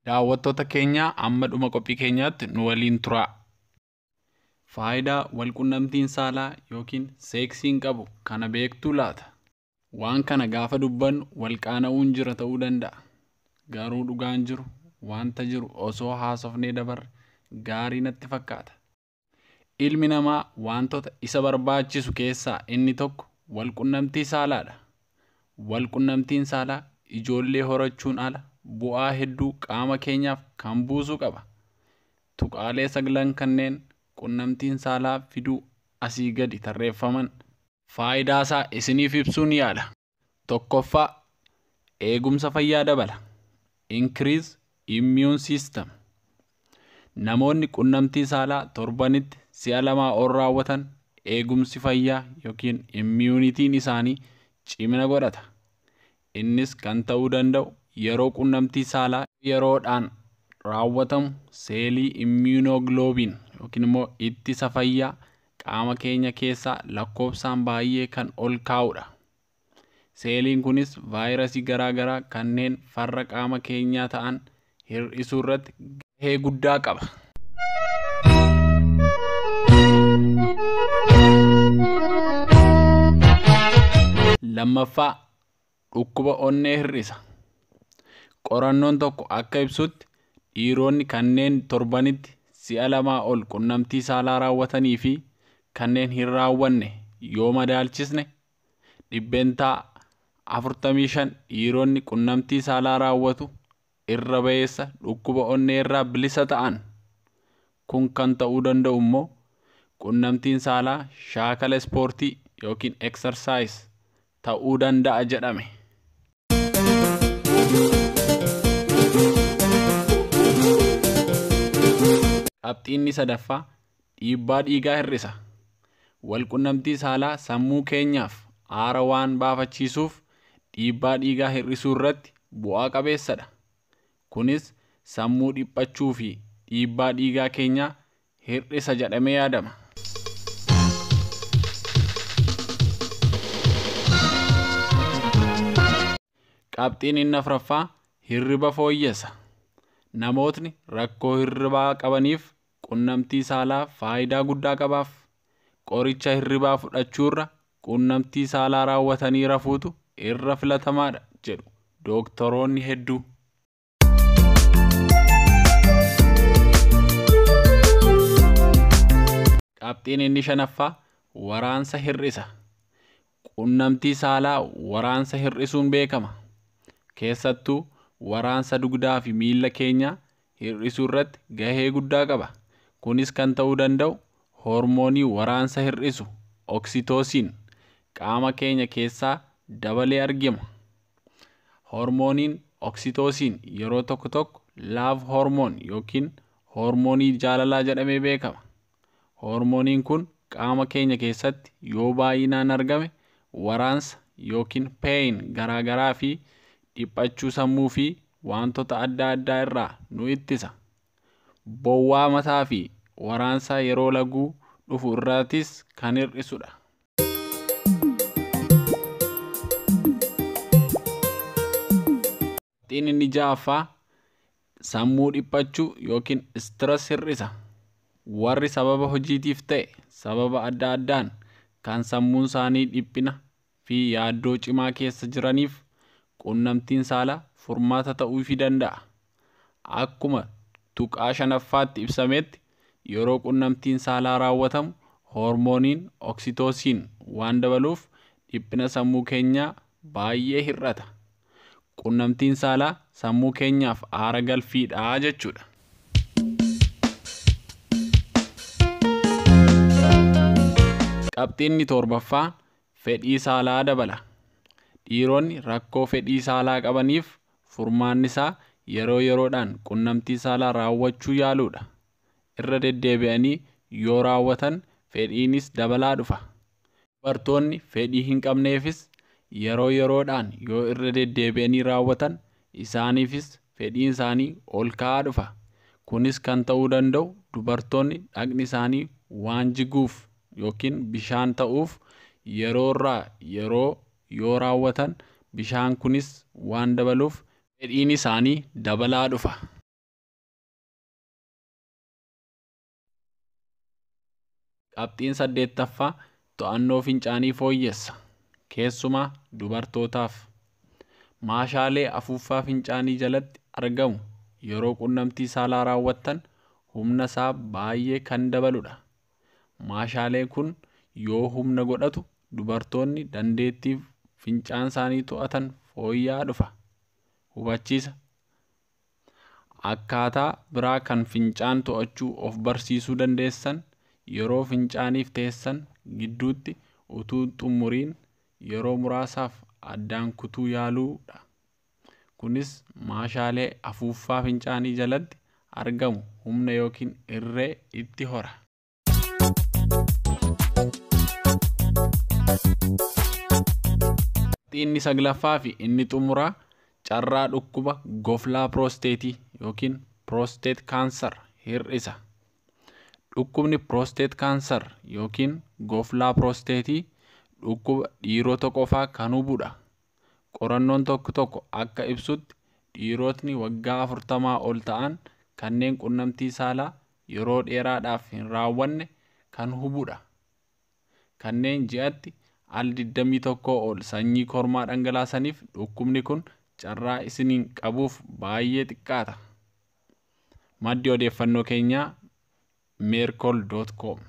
Daawwattoota keenya amma dhuma qophii keenyaatti nu waliin turaa. Faayidaa walqunnamtiin saalaa yookiin seeksiin qabu kana beektuu laata? Waan kana gaafa dubbannu walqaana'uun jira ta'uu danda'a. Garuu dhugaan jiru wanta jiru osoo haasofnee dabarre gaarii natti fakkaata. Ilmi namaa wantoota isa barbaachisu keessaa inni tokko walqunnamtii saalaadha. Walqunnamtiin saalaa ijoollee horachuun ala bu'aa hedduu qaama keenyaaf kan buusu qaba. Tuqaalee saglan kanneen qunnamtiin saalaa fiduu asii gadi tarreeffaman faayidaa isaa isiniif ibsuun yaala. Tokkoffaa, eegumsa fayyaa dabala. Increase immune system. Namoonni qunnamtii saalaa torbanitti si'a 2 ol raawwatan eegumsi fayyaa yookiin immunitiin isaanii cimina godhata. Innis kan ta'uu danda'u yeroo qunnamtii saalaa yeroodhaan raawwatamu seelii immunoglobin yookiin immoo ittisa fayyaa qaama keenya keessaa lakkoofsaan baay'ee kan ol kaa'udha. Seeliin kunis vaayirasii garaagaraa kanneen farra qaama keenyaa ta'an hir'isuu irratti gahee guddaa qaba. Lammaffaa, dhukkuba onnee hir'isa. Qorannoon tokko akka ibsutti dhiironni kanneen torbanitti si'a 2 ol qunnamtii saalaa raawwatanii fi kanneen hin raawwanne yoo madaalchisne dhibbentaa 45 dhiironni qunnamtii saalaa raawwatu irra ba'eessa dhukkuba onnee irraa bilisa ta'an. Kun kan ta'uu danda'u immoo qunnamtiin saalaa shaakala ispoortii yookiin exercise ta'uu danda'a jedhame. Qabxiinni sadaffaa, dhiibbaa dhiigaa hir'isa. Walqunnamtii saalaa sammuu keenyaaf aara waan baafachiisuuf dhiibbaa dhiigaa hir'isuu irratti bu'aa qabeessadha. Kunis sammuu dhiphachuu fi dhiibbaa dhiigaa keenyaa hir'isa jedhamee yaadama. Qabxiin inni afuraffaa, hirriba fooyyessa. Namootni rakkoo hirribaa qabaniif qunnamtii saalaa faayidaa guddaa qabaaf. Qoricha hirribaa fudhachuurra qunnamtii saalaa raawwatanii rafuutu irra filatamaadha jedhu dooktoroonni hedduu. Qabxiin inni shanaffaa, waraansa hir'isa. Qunnamtii saalaa waraansa hir'isuun beekama. Keessattuu waraansa dugdaa fi miila keenyaa hir'isuu irratti gahee guddaa qaba. Kunis kan ta'uu danda'u hormoonii waraansa hir'isu oksitoosiin qaama keenya keessaa dabalee argama. Hormooniin oksitoosiin yeroo tokko tokko love hormone yookiin hormoonii jaalalaa jedhamee beekama. Hormooniin kun qaama keenya keessatti yoo baay'inaan argame waraansa yookiin pain garaagaraa fi dhiphachuu sammuu fi wantoota adda addaa irraa nu ittisa. Bowwaa mataa fi waraansa yeroo laguu dhufu irrattis kan hir'isudha. Qabxiin inni ja'affaa, sammuu dhiphachuu yookiin stress hir'isa. Warri sababa hojiitiif ta'e sababa adda addaan kan sammuun isaanii dhiphina fi yaaddoo cimaa keessa jiraniif qunnamtiin saalaa furmaata ta'uu danda'a. Akkuma tuqaa shanaffaatti ibsametti yeroo qunnamtiin saalaa raawwatamu hormooniin oksitoosiin waan dabaluuf dhiphina sammuu keenyaa baay'ee hir'ata. Qunnamtiin saalaa sammuu keenyaaf aara galfiidha jechuudha. Qabxiinni torbaffaa, fedhii saalaa dabala. Dhiironni rakkoo fedhii saalaa qabaniif furmaanni isaa yeroo yeroodhaan qunnamtii saalaa raawwachuu yaaluudha. Irra deddeebi'anii yoo raawwatan fedhiinis dabalaa dhufa. Dubartoonni fedhii hin qabneefis yeroo yeroodhaan yoo irra deddeebi'anii raawwatan isaaniifis fedhiin isaanii ol ka'aa dhufa. Kunis kan ta'uu danda'u dubartoonni dhaqni isaanii waan jiguuf yookiin bishaan ta'uuf yeroo irraa yeroo yoo raawwatan bishaan kunis waan dabaluuf fedhiin isaanii dabalaa dhufa. Qabxiin 8ffaa to'annoo fincaanii fooyyessa. Keessumaa dubartootaaf. Maashaalee afuuffaa fincaanii jalatti argamu yeroo qunnamtii saalaa raawwattan humna isaa baay'ee kan dabaludha. Maashaaleen kun yoo humna godhatu dubartoonni dandeettii fincaan isaanii to'atan fooyya'aa dhufa. Hubachiisa. Akkaataa biraa kan fincaan to'achuu of barsiisuu dandeessan yeroo fincaaniif teessan gidduutti utuu xumuriin yeroo muraasaaf addaan kutuu yaaluudha. Kunis maashaalee afuuffaa fincaanii jalatti argamu humna yookiin irree itti hora. Inni 9ffaa fi inni xumuraa carraa dhukkuba goflaa piroosteetii yookiin prostate cancer hir'isa. Dhukkubni prostate cancer yookiin goflaa piroosteetii dhukkuba dhiirota qofaa kan hubudha. Qorannoon tokko akka ibsutti dhiirotni waggaa 40 ol ta'an kanneen qunnamtii saalaa yeroo dheeraadhaaf hin raawwanne kan hubudha. Kanneen ji'atti al 21 ol sanyii kormaa dhangalaasaniif dhukkubni kun carraa isiniin qabuuf baay'ee xiqqaata. Maddi odeeffannoo keenyaa mercol.com